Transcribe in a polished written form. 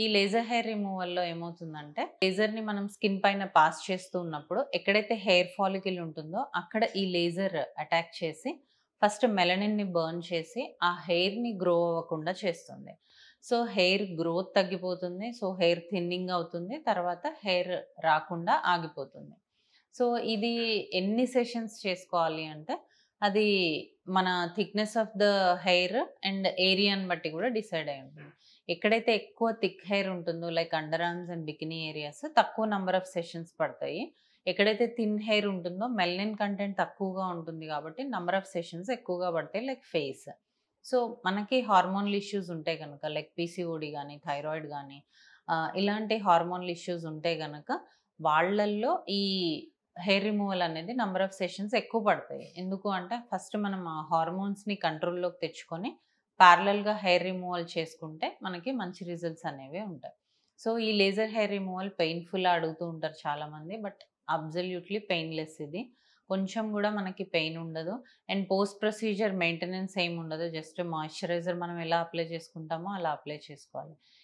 ఈ laser hair రిమూవల్‌లో ఏమవుతుందంటే, లేజర్‌ని మనం స్కిన్ పైన పాస్ చేస్తూ ఉన్నప్పుడు, ఎక్కడైతే హెయిర్ ఫాలికల్ ఉంటుందో, అక్కడ ఈ లేజర్ అటాక్ చేసి, ఫస్ట్ మెలనిన్‌ని బర్న్ చేసి, ఆ హెయిర్‌ని గ్రో అవ్వకుండా చేస్తుంది. సో, హెయిర్ గ్రోత్ తగ్గిపోతుంది. సో, హెయిర్ థిన్నింగ్ అవుతుంది. తర్వాత హెయిర్ రాకుండా ఆగిపోతుంది. సో, ఇది ఎన్ని సెషన్స్ చేసుకోవాలి అంటే, అది మన thickness of the hair and ఏరియాని బట్టి కూడా డిసైడ్ అయి ఉంటుంది. ఎక్కడైతే ఎక్కువ థిక్ హెయిర్ ఉంటుందో like under arms and bikini areas తక్కువ నంబర్ ఆఫ్ సెషన్స్ పడతాయి. ఎక్కడైతే థిన్ హెయిర్ ఉంటుందో మెలనిన్ కంటెంట్ తక్కువగా ఉంటుంది కాబట్టి నంబర్ ఆఫ్ సెషన్స్ ఎక్కువగా పడతాయి లైక్ ఫేస్. సో, మనకి హార్మోనల్ ఇష్యూస్ ఉంటే గనక లైక్ పీసీఓడీ గానీ, థైరాయిడ్ గానీ ఇలాంటి హార్మోనల్ ఇష్యూస్ ఉంటే గనక వాళ్ళల్లో ఈ హెయిర్ రిమూవల్ అనేది నంబర్ ఆఫ్ సెషన్స్ ఎక్కువ పడతాయి. ఎందుకు అంటే ఫస్ట్ మనం ఆ హార్మోన్స్‌ని కంట్రోల్‌లోకి తెచ్చుకొని పారలెల్‌గా హెయిర్ రిమూవల్ చేసుకుంటే మనకి మంచి రిజల్ట్స్ అనేవి ఉంటాయి. సో, ఈ లేజర్ హెయిర్ రిమూవల్ పెయిన్‌ఫుల్లా అడుగుతూ ఉంటారు చాలామంది. బట్ అబ్సల్యూట్‌లీ పెయిన్‌లెస్ ఇది. కొంచెం గూడా మనకి పెయిన్ ఉండదు. అండ్ పోస్ట్ ప్రొసీజర్ మెయింటెనెన్స్ ఏమి ఉండదు. జస్ట్ మాయిశ్చరైజర్ మనం ఎలా అప్లై చేసుకుంటామో అలా అప్లై చేసుకోవాలి.